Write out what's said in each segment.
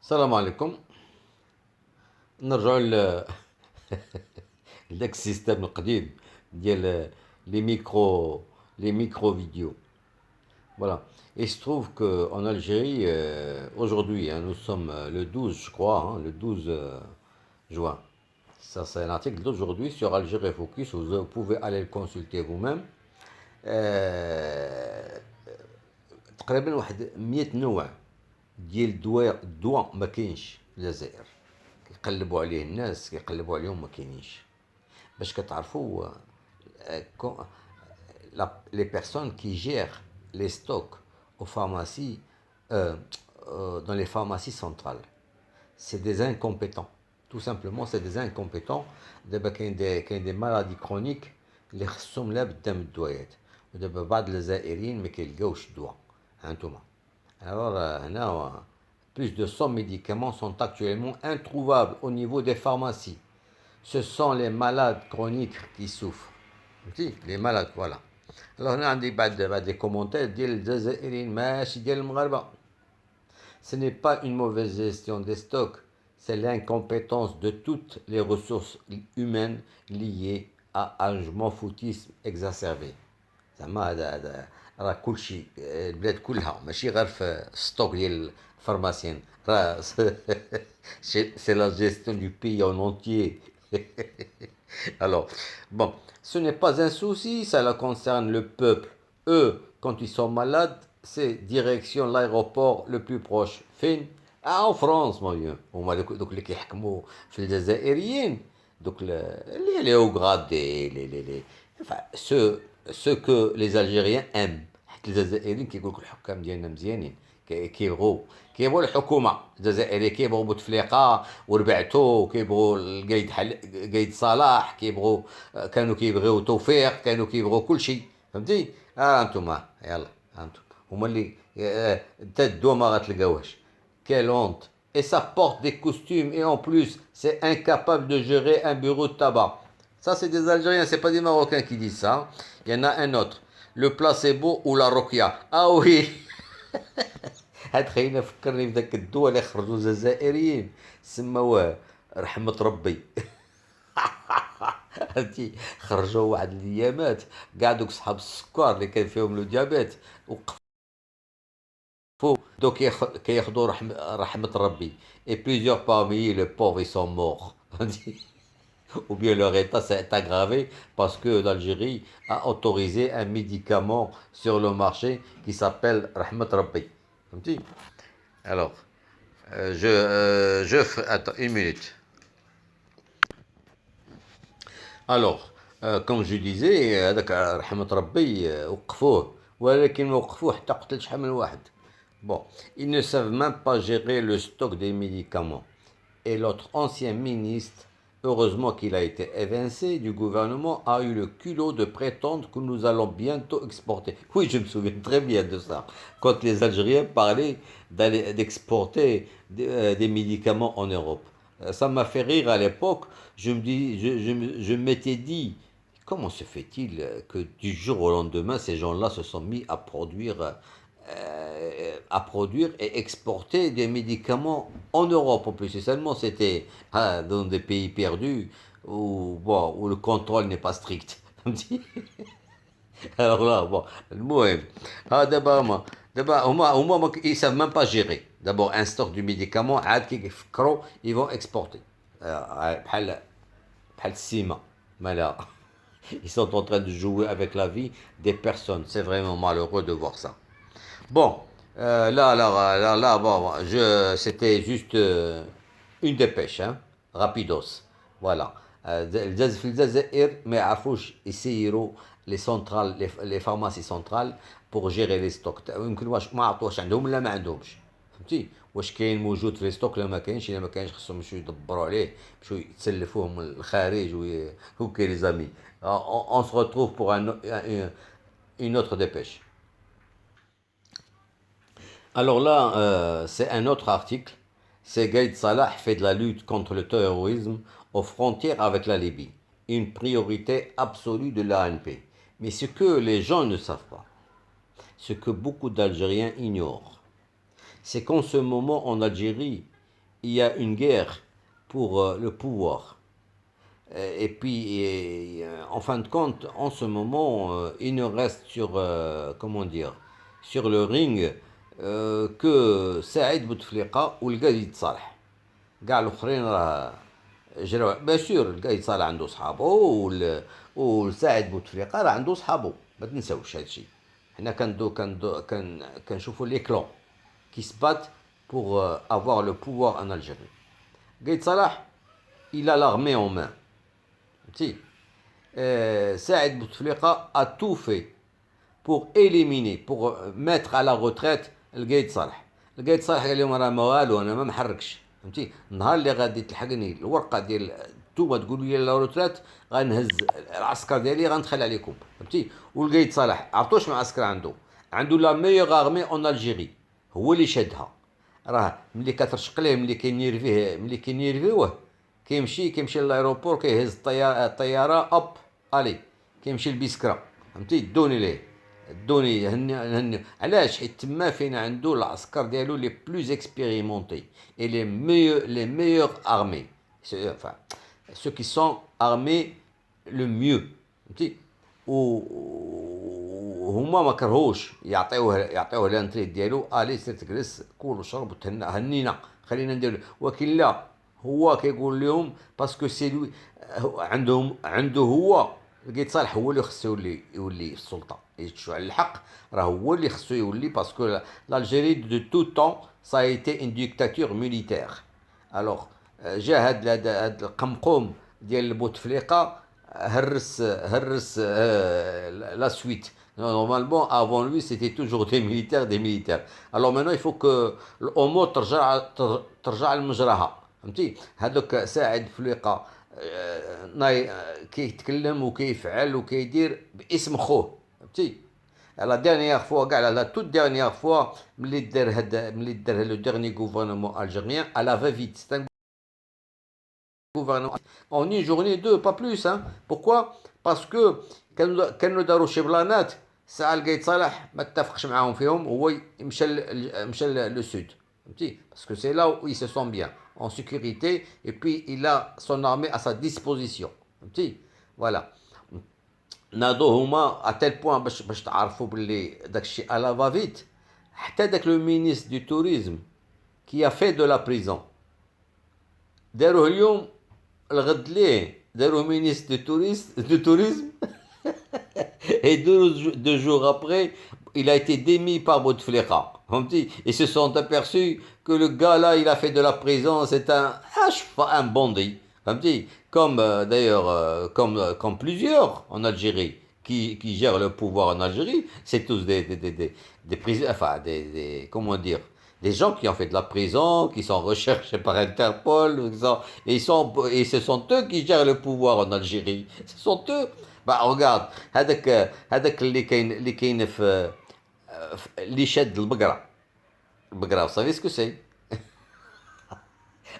السلام عليكم. نرجعوا لداك السيستم القديم ديال لي ميكرو لي ميكرو فيديو. Voilà. Et il se trouve qu'en Algérie, aujourd'hui, nous sommes le 12, je crois, le 12 juin. Ça, c'est un article d'aujourd'hui sur Algérie Focus. Vous pouvez aller le consulter vous-même. آه، تقريبا واحد 100 نوع ديال الدواء ما كاينش في الجزائر. كيقلبوا عليه الناس، كيقلبوا عليهم، ما كاينينش. باش كتعرفوا les personnes qui gèrent les stocks aux pharmacies, euh, dans les pharmacies centrales, c'est des incompétents. Tout simplement, c'est des incompétents. دابا كاين دي maladies chroniques اللي خصهم لا بدا من الدوايات، ودابا بعض الجزائريين ما كيلقاوش الدواء. هانتوما. Alors, هنا plus de 100 médicaments sont actuellement introuvables au niveau des pharmacies. Ce sont les malades chroniques qui souffrent. فهمتي؟ les malades, voilà. Alors هنا عندي بعد des commentaires ديال الجزائريين ماشي ديال المغاربة. Ce n'est pas une mauvaise gestion des stocks, c'est l'incompétence de toutes les ressources humaines liées à un foutisme exacerbé. زعما هذا راه كلشي البلاد كلها ماشي غير في ستوك ديال الفارماسيين، راه سي لا جيستيون دو بي en entier. Alors, bon, ce n'est pas un souci, ça la concerne le peuple. Eux, quand ils sont malades, c'est direction l'aéroport le plus proche. فين؟ en France, mon vieux. هما دوك اللي كيحكموا في الجزائريين، دوك les hauts gradés, enfin, ceux que les Algériens aiment. حيت الجزائريين كيقول لك الحكام ديالنا مزيانين، كيبغوا الحكومه الجزائريه، كيبغوا بوتفليقه وربعتو، كيبغوا قايد صلاح، كانوا كيبغيو توفيق، كانوا كيبغيو كل شيء. فهمتي؟ انتوما يلا، انتم هما اللي انت الدوا ما غتلقاوهاش. Quelle honte! Et ça porte des costumes et en plus, c'est incapable de gérer un bureau de tabac. Ça, c'est des Algériens, c'est pas des Marocains qui disent ça. Il y en a un autre. Le placebo ou la roquia. Ah oui! هاد خلينا فكرني بداك الدواء اللي خرجوا الجزائريين سموه رحمة ربي. هادي خرجوا واحد الايامات كاع دوك صحاب السكر اللي كان فيهم لو ديابيت وقفوا دوك كياخذوا رحمة ربي. Et plusieurs parmi les pauvres ils sont morts. Ou bien leur état s'est aggravé parce que l'Algérie a autorisé un médicament sur le marché qui s'appelle Rahmat Rabbi. فهمتي؟ Alors, attends une minute. Alors, comme je disais, هذاك رحمة ربي وقفوه، ولكن ما وقفوه حتى قتل شحال من واحد. Bon, ils ne savent même pas gérer le stock des médicaments. Et l'autre ancien ministre, heureusement qu'il a été évincé du gouvernement, a eu le culot de prétendre que nous allons bientôt exporter. Oui, je me souviens très bien de ça. Quand les Algériens parlaient d'exporter des médicaments en Europe. Ça m'a fait rire à l'époque. Je m'étais dit, comment se fait-il que du jour au lendemain, ces gens-là se sont mis à produire et exporter des médicaments en Europe en plus. Et seulement c'était dans des pays perdus où, bon, où le contrôle n'est pas strict. Alors là, bon, المهم دابا هما ils savent même pas gérer. D'abord un stock du médicament عاد كيفكروا ils vont exporter. بحال السيما مالا. Ils sont en train de jouer avec la vie des personnes. C'est vraiment malheureux de voir ça. Bon, bon, c'était juste une dépêche, hein, rapidos. Voilà. في الجزائر ما يعرفوش يسيروا les centrales, les pharmacies centrales pour gérer les stocks. يمكن ما عرفوش عندهم ولا ما عندهمش. فهمتي؟ واش كاين موجود في لي ستوك ولا ما كاينش؟ الا ما كاينش خصهم يمشيو يدبروا عليه، يمشيو يتسلفوه من الخارج اوكي لي زامي. On se retrouve pour une autre dépêche. Alors là, c'est un autre article. C'est Gaïd Salah fait de la lutte contre le terrorisme aux frontières avec la Libye. Une priorité absolue de l'ANP. Mais ce que les gens ne savent pas, ce que beaucoup d'Algériens ignorent, c'est qu'en ce moment en Algérie, il y a une guerre pour le pouvoir. Et puis, en fin de compte, en ce moment, il ne reste sur, comment dire, sur le ring que Saïd Bouteflika والقاعد يتصالح. كاع الاخرين راه جراو بيان سور القايد يتصالح عنده صحابه وسعيد بوتفليقه راه عنده صحابه ما تنساوش هذا الشيء. حنا كنشوفوا لي كلون كي سبات بور افوار لو بوفوار ان الجيري. قايد صلاح il a l'armée en main. Si. Saïd Bouteflika a tout fait pour éliminer, pour mettre à la retraite القايد صالح. القايد صالح قال لهم راه ما والو انا ما محركش فهمتي. النهار اللي غادي تلحقني الورقه ديال نتوما تقولوا لي لا روترات غنهز العسكر ديالي غندخل عليكم فهمتي. والقايد صالح عرفتوش مع عسكر عنده لا ميور ارمي اون الجيري هو اللي شادها. راه ملي كترشق ليه ملي كينيرفيوه كيمشي للايروبور كيهز الطياره اب الي كيمشي لبيسكرا فهمتي. دوني ليه دوني هني علاش حيت تما فين عنده العسكر ديالو لي بلوز اكسبيريمونتي اي لي ميور ارمي enfin ceux qui sont armés le mieux فهمتي. وهما ما كرهوش يعطيوه لانتري ديالو الي سير تجلس كول وشرب وتهنى هنينا خلينا نديرو. ولكن لا هو كيقول لهم باسكو سي لوي عنده هو القايد صالح هو اللي خصو يولي في السلطه يتشو على الحق. راه هو اللي خصو يولي باسكو l'Algérie de tout temps ça a été une dictature militaire. alors جا هاد القمقوم ديال بوتفليقه هرس la suite. Normalement, avant lui, c'était toujours des militaires. Alors maintenant, il faut que الأمور ترجع لمجراها فهمتي. هذوك ساعد فليقه كيتكلم وكيفعل وكيدير باسم خوه فهمتي. لا ديرنيير فوا كاع لا توت ديرنيير فوا ملي دار لو ديرني غوفرنمون الجيريان على فا فيت سي ان غوفرنمون اون une journée deux pas plus hein. Pourquoi parce que كانوا داروا شي بلانات ساعه القايد صالح ما اتفقش معاهم فيهم هو مشى لو سود فهمتي. باسكو سي لا où il se sent bien en sécurité et puis il a son armée à sa disposition فهمتي. فوالا ناضو هما اتيل بوان باش تعرفوا باللي داكشي الا فافيت. حتى داك لو مينيستر دو توريزم كي في دو لا بريزون داروه اليوم الغد ليه داروه مينيستر دو توريزم et deux jours après il a été démis par Bouteflika فهمتي. ils se sont aperçus que le gars là il a fait de la prison c'est un bandit فهمتي. comme d'ailleurs comme plusieurs en Algérie qui gèrent le pouvoir en Algérie c'est tous des prisonniers enfin comment dire des gens qui ont fait de la prison qui sont recherchés par Interpol et ce sont eux qui gèrent le pouvoir en Algérie. Ce sont eux. bah regarde هذاك اللي كاين في اللي شاد البقره vous savez ce que c'est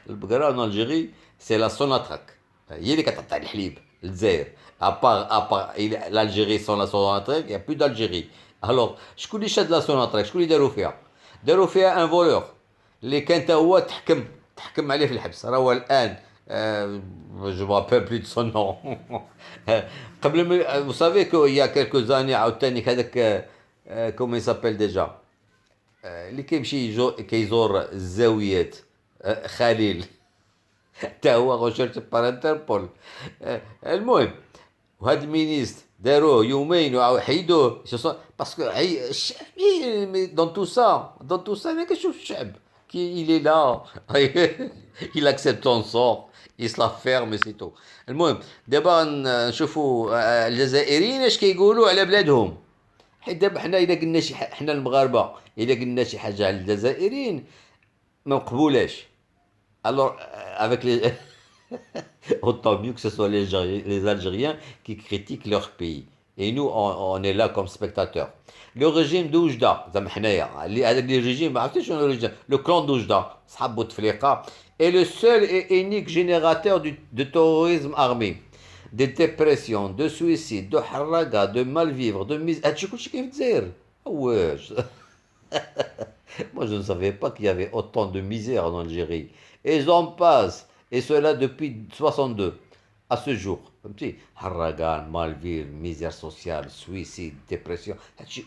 البقره en Algérie c'est la Sonatrach هي اللي كتعطي الحليب للجزائر. ابار l'Algérie sans la Sonatrach il y a plus d'Algérie. alors شكون اللي شاد لا سوناتراك شكون اللي داروا فيها ان فولور اللي كان تا هو تحكم عليه في الحبس. راه هو الان je me rappelle plus de son nom. قبل ما vous savez qu'il y a quelques années عاوتاني هذاك comment il s'appelle déjà اللي كيمشي كيزور الزاويات خليل تا هو recherché par Interpol. المهم وهذا المينيستر داروه يومين وحيدوه باسكو dans tout ça ما كنشوف الشعب كي il est là il accepte son sort il se la ferme c'est tout. المهم دابا نشوفوا الجزائريين اش كيقولوا على بلادهم. حيت دابا حنا الا قلنا شي حنا المغاربه الا قلنا شي حاجه على الجزائريين ما مقبولاش. alors avec les autant mieux que ce soit les Algériens qui critiquent leur pays. Et nous, on est là comme spectateurs. Le régime d'Oujda, le régime, le clan d'Oujda, est le seul et unique générateur de terrorisme armé, de dépression, de suicide, de haraga, de malvivre, de mise. Moi, je ne savais pas qu'il y avait autant de misère en Algérie. Et j'en passe. Et cela depuis 62 à ce jour. فهمتي حرقان مالفيل ميزير سوسيال سويسيد ديبرسيون هادشي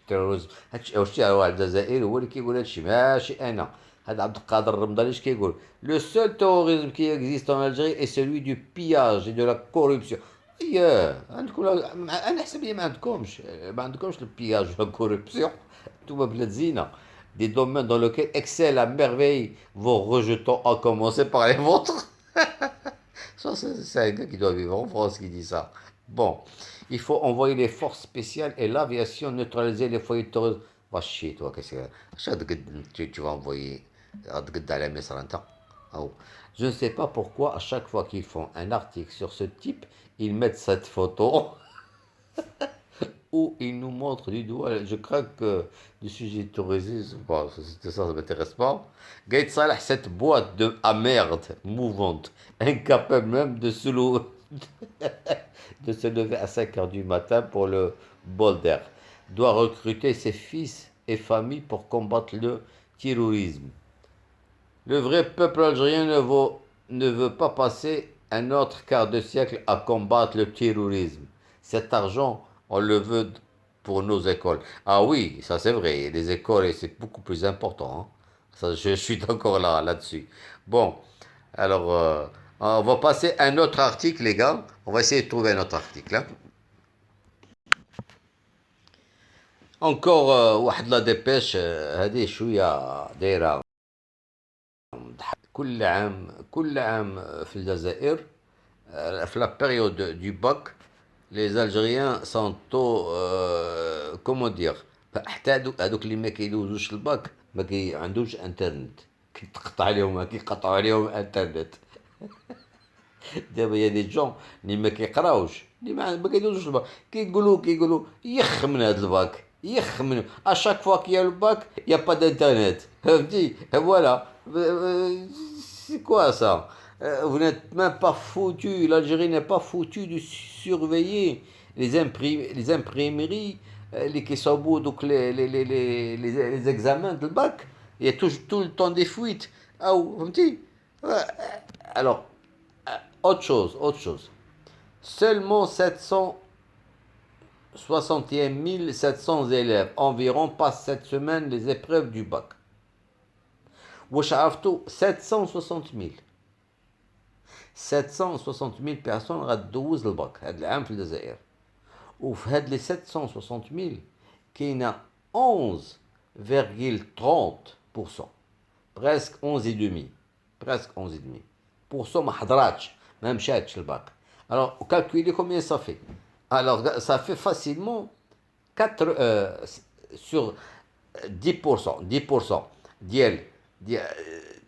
تيروريزم هادشي واش واحد الجزائري هو اللي كيقول هادشي ماشي انا هذا عبد القادر الرمضاني اش كيقول لو سول تيروريزم كي اكزيست ان الجيري اي سولوي دو بياج اي دو لا كوربسيون اييه عندكم انا حسب لي ما عندكمش البياج ولا كوربسيون انتوما بلاد زينه des domaines dans lesquels excellent à merveille vos rejetons, à commencer par les vôtres. Ça, c'est un gars qui doit vivre en France qui dit ça. Bon, il faut envoyer les forces spéciales et l'aviation neutraliser les foyers de terrorisme. Va chier, toi, qu'est-ce que tu vas envoyer je ne sais pas pourquoi, à chaque fois qu'ils font un article sur ce type, ils mettent cette photo où ils nous montrent du doigt. Je crains que du sujet tourisme, bon, ça ne m'intéresse pas. Gaët Salah, cette boîte à merde mouvante, incapable même de se lever à 5 heures du matin pour le bol d'air, doit recruter ses fils et familles pour combattre le terrorisme. Le vrai peuple algérien ne veut pas passer un autre quart de siècle à combattre le terrorisme. Cet argent, on le veut pour nos écoles. Ah oui, ça c'est vrai, les écoles, c'est beaucoup plus important, hein. Ça, je suis d'accord là-dessus. Bon, alors, on va passer à un autre article, les gars. On va essayer de trouver un autre article, hein. Encore واحد لا ديبيش هذه شويه دايره كل عام في الجزائر في لا بيريود دو باك les Algériens sont comment dire حتى هذوك اللي ما كيدوزوش الباك ما عندوش انترنت كيقطعوا عليهم انترنت دابا يا دي جون اللي ما كيقراوش اللي ما كيدوزوش الباك كيقولوا يخ من هذا الباك يخ من اشاك فوا كيا الباك يا با دانترنت فهمتي فوالا c'est quoi ça? Vous n'êtes même pas foutu, l'Algérie n'est pas foutue de surveiller les imprimeries, les Kessabou, donc les examens de bac. Il y a tout le temps des fuites. Ah, vous me dites? Ouais. Alors, autre chose. Seulement 761 700 élèves environ passent cette semaine les épreuves du bac. واش عرفتوا 760 000 personnes غتدوز الباك هذا العام في الجزائر وفي هاد لي 760 000 كاينه 11,30% presque 11,5% ما حضراتش ما مشاتش الباك alors calculez combien ça fait alors ça fait facilement 4 sur 10% ديال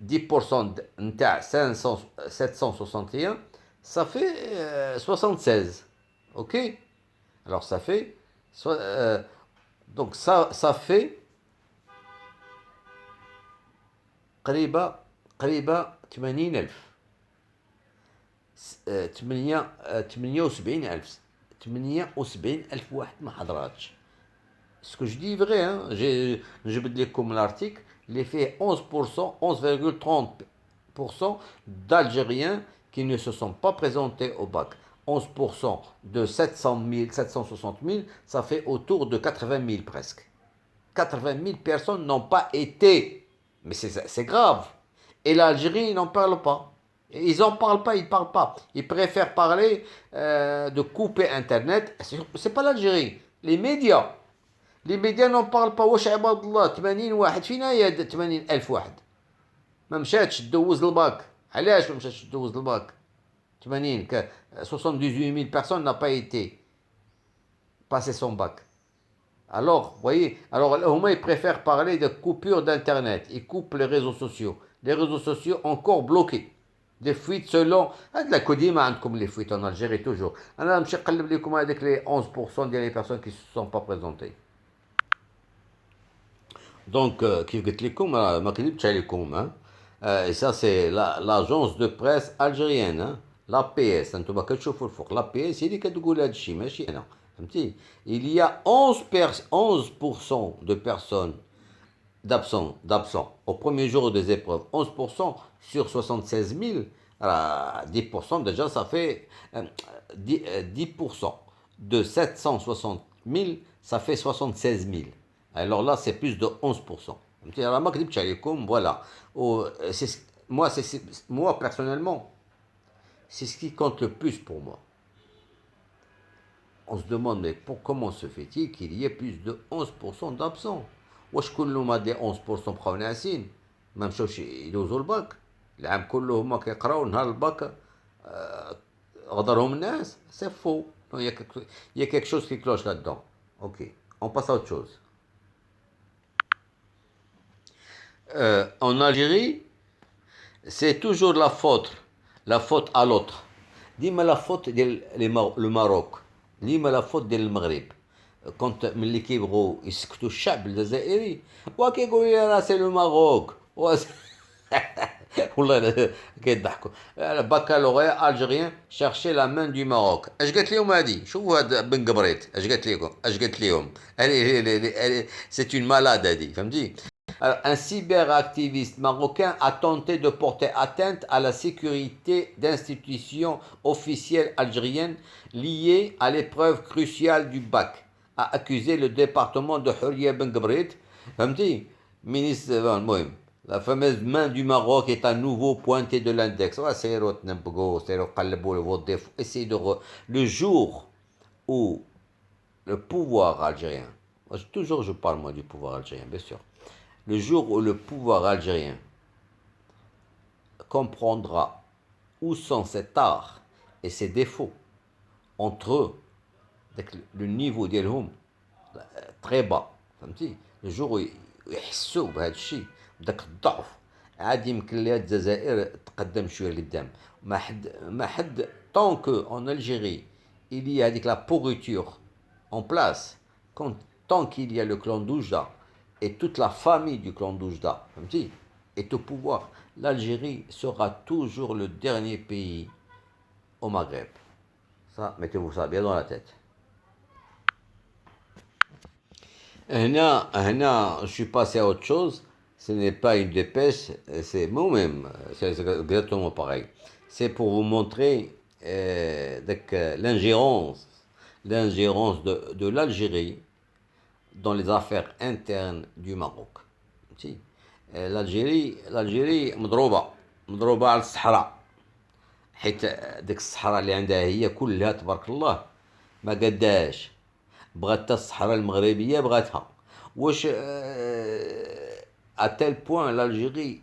10% نتاع 761 ça fait 76 ok alors ça fait donc ça fait قريبة 80,000 78,000 واحد ما حضراتش ce que je dis est vrai, hein. Je vais dire comme l'article, il fait 11%, 11,30% d'Algériens qui ne se sont pas présentés au bac. 11% de 700 000, 760 000, ça fait autour de 80 000 presque. 80 000 personnes n'ont pas été. Mais c'est grave. Et l'Algérie, ils n'en parlent pas. Ils n'en parlent pas, ils ne parlent pas. Ils préfèrent parler de couper Internet. C'est pas l'Algérie. Les médias. Les médias n'en parlent pas. واش عباد الله 80 واحد فينا يا 80 ألف واحد ما مشاتش تدوز الباك علاش ما مشاتش تدوز الباك 80 78 000 personnes n'a pas été passer son bac alors vous voyez alors هما ils préfèrent parler de coupure d'internet ils coupent les réseaux sociaux encore bloqués des fuites selon هاد لا كوديما عندكم les fuites en Algérie toujours انا نمشي نقلب لكم هذيك les 11% ديال les personnes qui ne se sont pas présentées. Donc, كيف قلت لكم ما كذبتش عليكم hein. Et ça c'est l'agence de presse algérienne hein. l'APS انتوما كتشوفوا الفوق l'APS هي اللي كتقول هذا الشيء ماشي انا فهمتي il y a 11% de personnes d'absents. Au premier jour des épreuves, 11% sur 76 000. Alors, 10% déjà, ça fait 10% de 760 000, ça fait 76 000. Alors là, c'est plus de 11%. Alors, voilà. Moi, personnellement, c'est ce qui compte le plus pour moi. On se demande, mais comment se fait-il qu'il y ait plus de 11% d'absents? واش كلهم هاد 11% بقاو ناعسين ما مشاوش يدوزوا الباك العام كله هما كيقراو نهار الباك غدرهم الناس سي فو il y a quelque chose qui cloche là-dedans. Ok, on passe à autre chose. En Algérie, c'est toujours la faute à l'autre. ديما la faute ديال le Maroc ديما la faute ديال المغرب. كنت ملي كيبغوا يسكتوا الشعب الجزائري وكيقولوا لي راه سي لو ماروك والله كيضحكوا البكالوريا الجيريان شيرشي لا مان دو ماروك. اش قالت لهم هادي؟ شوفوا هاد بن قبريت اش قالت لهم سي اون مالاد هادي فهمتي. Alors, un cyberactiviste marocain a tenté de porter atteinte à la sécurité d'institutions officielles algériennes liées à l'épreuve cruciale du bac, a accusé le département de Houria Ben Gabrit, ministre, la fameuse main du Maroc est à nouveau pointée de l'index. Essayez de le jour où le pouvoir algérien, toujours je parle moi du pouvoir algérien, bien sûr, le jour où le pouvoir algérien comprendra où sont ses tares et ses défauts entre eux, le niveau ديالهم très bas فهمتي le jour où يحسوا بهذا الشيء بداك الضعف عاد يمكن لها الجزائر تقدم شويه لقدام ما حد tant que en Algérie il y a هذيك la pourriture en place tant qu'il y a le clan d'Oujda et toute la famille du clan d'Oujda est au pouvoir, l'Algérie sera toujours le dernier pays au Maghreb. Ça, mettez-vous ça bien dans la tête. Je suis passé à autre chose. Ce n'est pas une dépêche, c'est moi-même, c'est exactement pareil. C'est pour vous montrer l'ingérence de l'Algérie dans les affaires internes du Maroc. l'Algérie مضروبة على الصحراء حيت ديك الصحراء اللي عندها هي كلها تبارك الله ما قداش بغات الصحراء المغربية بغاتها واش à tel point l'Algérie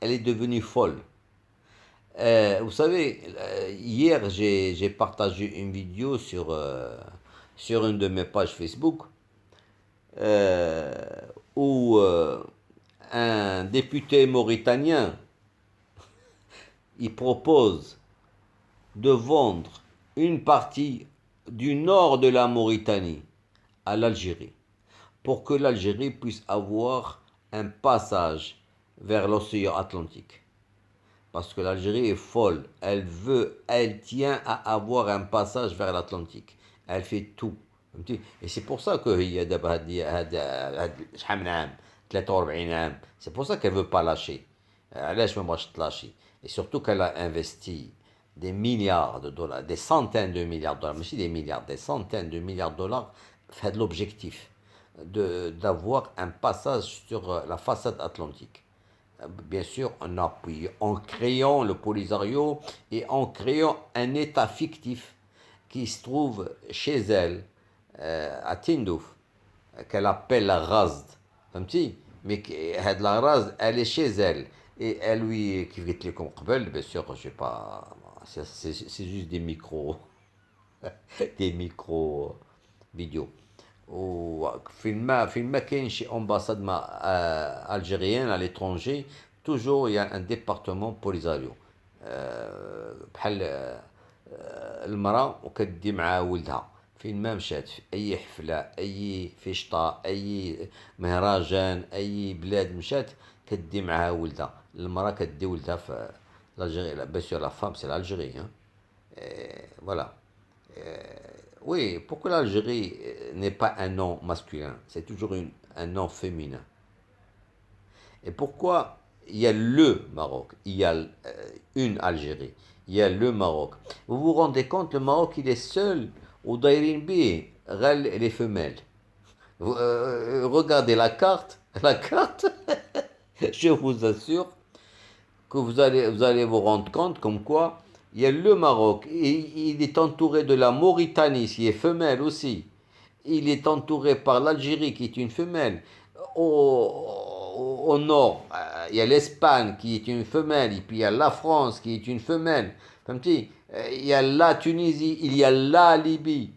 elle est devenue folle. Vous savez, hier j'ai partagé une vidéo sur une de mes pages Facebook où un député mauritanien il propose de vendre une partie du nord de la Mauritanie à l'Algérie pour que l'Algérie puisse avoir un passage vers l'océan Atlantique. Parce que l'Algérie est folle, elle tient à avoir un passage vers l'Atlantique. Elle fait tout. Et c'est pour ça que هي دابا هاد شحال من عام 43 عام. C'est pour ça qu'elle veut pas lâcher. علاش ما بغاش تلاشي. Et surtout qu'elle a investi des milliards de dollars, des centaines de milliards de dollars, mais des milliards, des centaines de milliards de dollars, fait de l'objectif d'avoir un passage sur la façade atlantique. Bien sûr, en appuyant, en créant le Polisario et en créant un État fictif qui se trouve chez elle, à Tindouf, qu'elle appelle la Razd. Mais la Razd, elle est chez elle. Et elle lui, qui dit comme قبل, bien sûr, je sais pas, c'est juste des micros, des micros vidéo. وفي ما كاين شي امباساد algérienne à l'étranger toujours il y a un département Polisario بحال المراه وكدي معها ولدها فين ما مشات في اي حفله اي فيشطه اي مهرجان اي بلاد مشات كدي معها ولدها المراه كدي ولدها في l'Algérie bien sûr la femme c'est l'Algérie hein. Voilà. Oui, pourquoi l'Algérie n'est pas un nom masculin? C'est toujours un nom féminin. Et pourquoi il y a le Maroc, il y a une Algérie, il y a le Maroc. Vous vous rendez compte, le Maroc, il est seul au Dairin B, les femelles. Regardez la carte, je vous assure que vous allez vous rendre compte comme quoi il y a le Maroc, et il est entouré de la Mauritanie, qui est femelle aussi. Il est entouré par l'Algérie, qui est une femelle. Au nord, il y a l'Espagne, qui est une femelle. Et puis il y a la France, qui est une femelle. Il y a la Tunisie, il y a la Libye.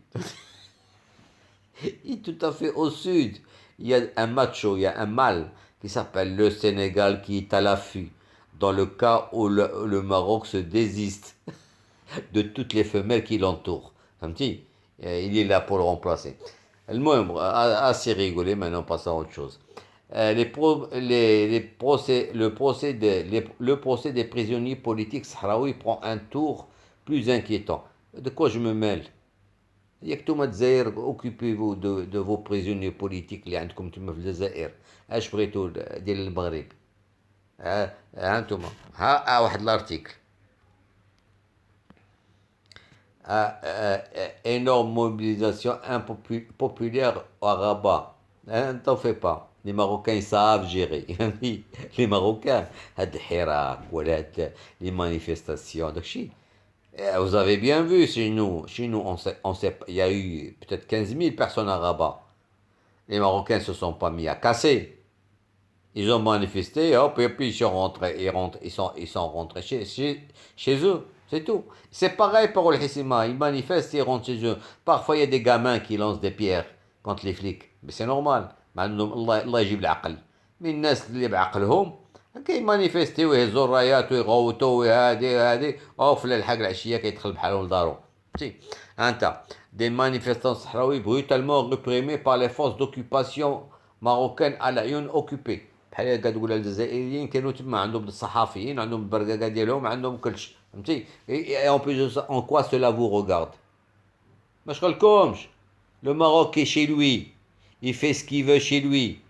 Et tout à fait au sud, il y a un macho, il y a un mâle qui s'appelle le Sénégal, qui est à l'affût. Dans le cas où le Maroc se désiste de toutes les femelles qui l'entourent. Fahmti? Il est là pour le remplacer. المهم assez rigolé, maintenant passons à autre chose. Le procès des prisonniers politiques sahraouis prend un tour plus inquiétant. De quoi je me mêle? ياك نتوما الجزائر occupez-vous de vos prisonniers politiques اللي عندكم تما في الجزائر. اش بغيتو ديال المغرب؟ ها نتوما ها واحد الارتيكل. Énorme mobilisation impopulaire à Rabat. Hein, ne t'en fais pas. Les Marocains ils savent gérer. Les Marocains, les manifestations, vous avez bien vu chez nous il y a eu peut-être 15 000 personnes à Rabat. Les Marocains ne se sont pas mis à casser. Ils ont manifesté, hop, et puis ils sont rentrés, ils sont rentrés chez eux. C'est tout. C'est pareil pour le Hissima. Ils manifestent, ils rentrent chez eux. Parfois, il y a des gamins qui lancent des pierres contre les flics. Mais c'est normal. Allah يجيب العقل. من الناس اللي بعقلهم كيمانيفيستيو ويهزوا الرايات ويغوتوا وهادي وفي الحق العشيه كيدخل بحالهم لدارو. انت des manifestants sahraouis brutalement réprimés par les forces d'occupation marocaines à l'Aïn occupées. بحال كتقول الجزائريين كانوا تما عندهم الصحافيين عندهم البرقاقه ديالهم عندهم كلشي فهمتي. Et en plus de ça, en quoi cela vous regarde؟ ما شغلكمش. Le Maroc est chez lui, il fait ce qu'il veut chez lui.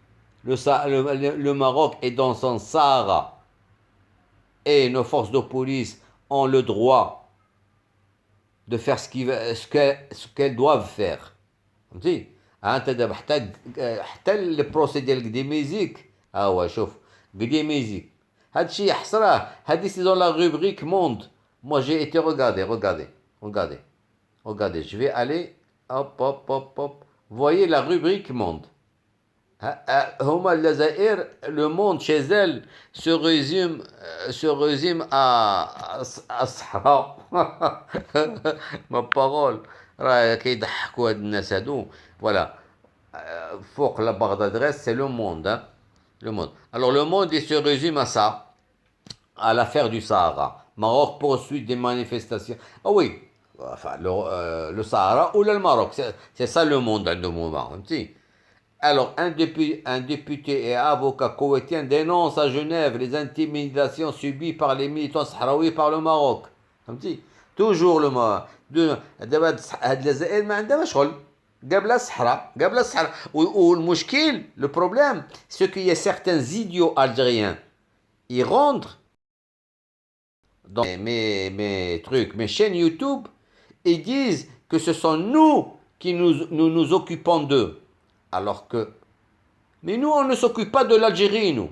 Le Maroc est dans son Sahara et nos forces de police ont le droit de faire ce qu'elles doivent faire. فهمتي. انت دابا حتى البروسي ديال قديميزيك ها هو شوف قديميزيك هادشي حصراه هادي سي دون لا روبريك موند. Moi j'ai été regardez, je vais aller hop. Voyez la rubrique monde. هما الجزائر le monde chez elle se résume à الصحراء. ما بارول راه كيضحكوا هاد الناس هادو. Voilà. فوق la barre d'adresse c'est le monde, hein? Le monde. Alors le monde il se résume à ça, à l'affaire du Sahara. Maroc poursuit des manifestations. Ah oui, enfin le Sahara ou le Maroc, c'est ça le monde à ce moment. Alors un député et avocat koweïtien dénonce à Genève les intimidations subies par les militants sahraouis par le Maroc. Toujours le Maroc. دابا هاد الجزائر ما عندها شغل. قبل الصحراء والمشكل le problème c'est qu'il y a certains idiots algériens ils rentrent dans mes chaînes YouTube et disent que ce sont nous qui nous occupons d'eux, alors que mais nous on ne s'occupe pas de l'Algérie, nous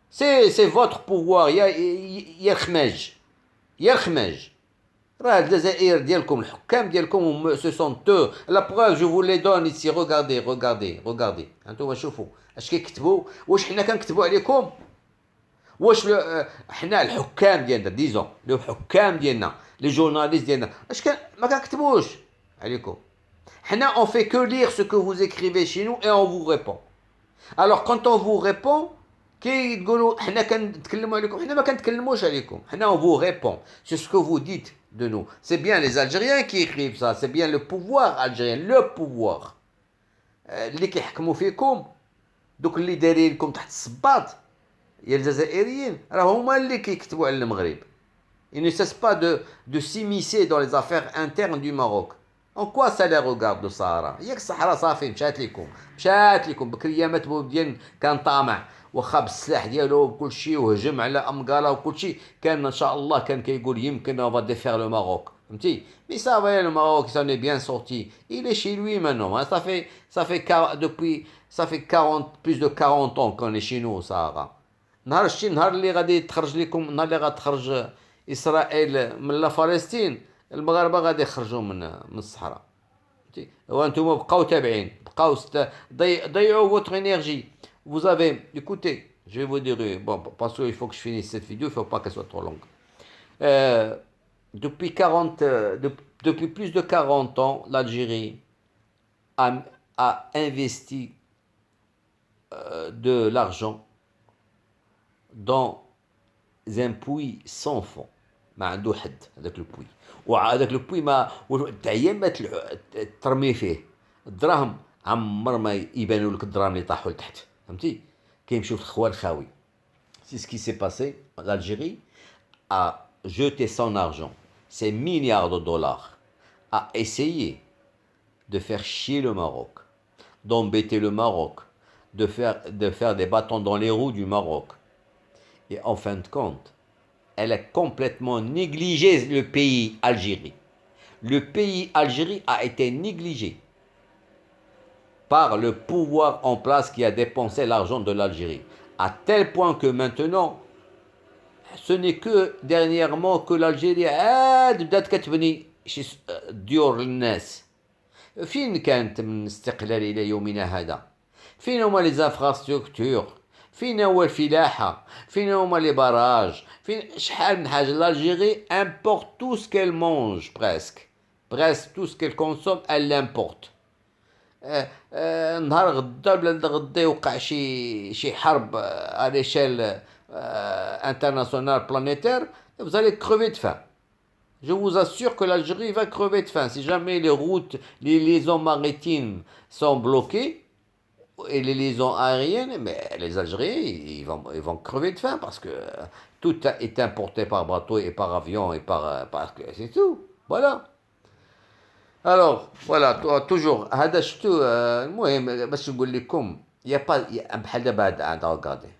c'est votre pouvoir. يا الخماج راه الجزائر ديالكم الحكام ديالكم ce sont eux. La preuve je vous les donne ici. regardez انتم شوفوا اش كيكتبوا. واش حنا كنكتبوا عليكم؟ واش حنا الحكام ديالنا ديزون لو حكام ديالنا لي جورناليست ديالنا اش ما كنكتبوش عليكم؟ حنا on fait que lire ce que vous écrivez chez nous et on vous répond. Alors quand on vous répond كيقولوا حنا كنتكلموا عليكم. حنا ما كنتكلموش عليكم. حنا on vous répond sur ce que vous dites de nous. C'est bien les Algériens qui écrivent ça. C'est bien le pouvoir algérien, le pouvoir اللي كيحكموا فيكم. دوك اللي دايرين لكم تحت الصباط يا الجزائريين راه هما اللي كيكتبوا على المغرب. Ils ne cessent pas de s'immiscer dans les affaires internes du Maroc. En quoi ça les regarde le Sahara؟ ياك الصحراء صافي مشات لكم بكريامات بوديان كان طامع واخا بالسلاح ديالو بكل شيء وهجم على امكالا وكل شيء كان ان شاء الله كان كيقول يمكن on va défaire le Maroc فهمتي مي ça va le Maroc ça en est bien sorti il est chez lui maintenant ça fait 40 plus de 40 ans qu'on est chez nous au Sahara نهار اللي غادي تخرج لكم نهار اللي غتخرج اسرائيل من فلسطين المغاربه غادي يخرجوا من الصحراء وانتم بقاو تابعين بقاو ضيعوا votre énergie vous avez écoutez je vais vous dire bon parce qu'il faut que je finisse cette vidéo il faut pas qu'elle soit trop longue depuis depuis plus de 40 ans l'Algérie a investi de l'argent dans un puits sans fond ما عنده حد هذاك البوي وهذاك البوي ما تعيا ما ترمي فيه الدراهم عمر ما يبانوا لك الدراهم اللي طاحوا لتحت فهمتي كيمشيو في الخوان خاوي سي سكي سي باسي l'Algérie a jeté son argent ses milliards de dollars a essayé de faire chier le Maroc d'embêter le Maroc de faire des bâtons dans les roues du Maroc et en fin de compte elle a complètement négligé le pays Algérie. Le pays Algérie a été négligé par le pouvoir en place qui a dépensé l'argent de l'Algérie. À tel point que maintenant, ce n'est que dernièrement que l'Algérie بدات كتبني ديور للناس. فين كانت من الاستقلال إلى يومنا هذا؟ فين هما لي زانفراستركتور؟ فين هو الفلاحة؟ فين هما لي باراج؟ فين شحال من حاجة l'Algérie importe tout ce qu'elle mange presque tout ce qu'elle consomme elle l'importe نهار غدا بلا غدا يوقع شي حرب à l'échelle internationale planétaire vous allez crever de faim je vous assure que l'Algérie va crever de faim si jamais les routes les liaisons maritimes sont bloquées et les liaisons aériennes, mais les Algériens, ils vont crever de faim parce que tout est importé par bateau et par avion et c'est tout. Voilà. Alors, voilà, toujours, هذا شفتو المهم باش نقول لكم يا با بحال دابا هاد regardez.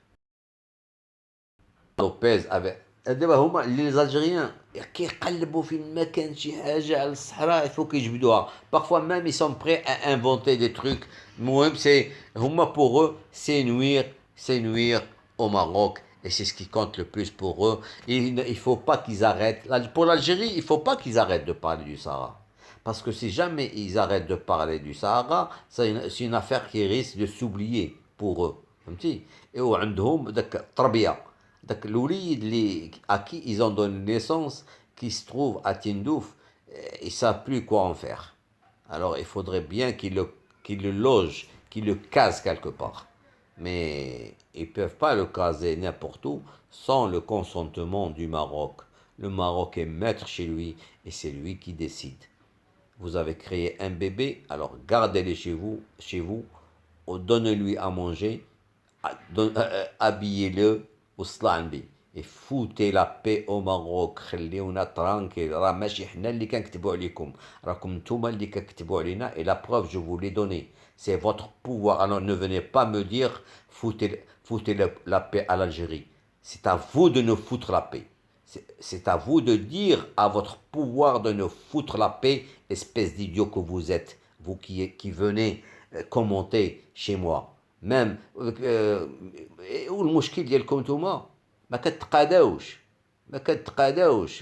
Lopez avec دابا هما لي زالجيريان كيقلبوا فين ما كان شي حاجه على الصحراء يفو كيجبدوها parfois même ils sont prêts à inventer des trucs المهم c'est هما pour eux c'est nuire au Maroc et c'est ce qui compte le plus pour eux il faut pas qu'ils arrêtent pour l'Algérie il faut pas qu'ils arrêtent de parler du Sahara parce que si jamais ils arrêtent de parler du Sahara c'est une affaire qui risque de s'oublier pour eux فهمتي ايوا عندهم داك التربيه داك الوليد اللي à qui ils ont donné naissance qui se trouve à Tindouf ils savent plus quoi en faire alors il faudrait bien qu'ils le logent qu'ils le casent quelque part mais ils peuvent pas le caser n'importe où sans le consentement du Maroc le Maroc est maître chez lui et c'est lui qui décide vous avez créé un bébé alors gardez-le chez vous donnez-lui à manger habillez-le وصلان بي فوتي لا بي او ماروك خليونا ترانكيل راه ماشي حنا اللي كنكتبوا عليكم راكم نتوما اللي كتكتبوا علينا et la preuve je vous l'ai donné c'est votre pouvoir alors ne venez pas me dire foutez la paix à l'Algérie c'est à vous de nous foutre la paix c'est à vous de dire à votre pouvoir de nous foutre la paix espèce d'idiot que vous êtes vous qui venez commenter chez moi même والمشكل ديالكم نتوما ما كتقاداوش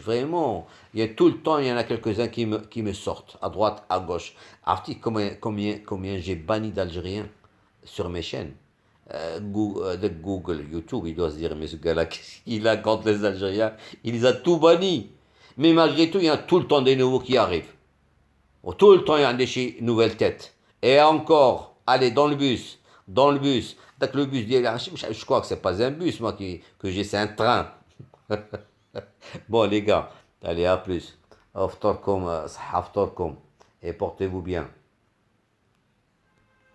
vraiment il y a tout le temps il y en a quelques-uns qui me sortent à droite à gauche عرفتي combien j'ai banni d'Algériens sur mes chaînes Google YouTube il doit se dire mais ce gars-là il a contre les Algériens il les a tout bannis mais malgré tout il y a tout le temps des nouveaux qui arrivent tout le temps il y a des nouvelles têtes et encore allez dans le bus داك le bus ديالي je crois que c'est pas un bus moi que j'ai c'est un train bon les gars allez à plus افطركم صحة افطركم et portez-vous bien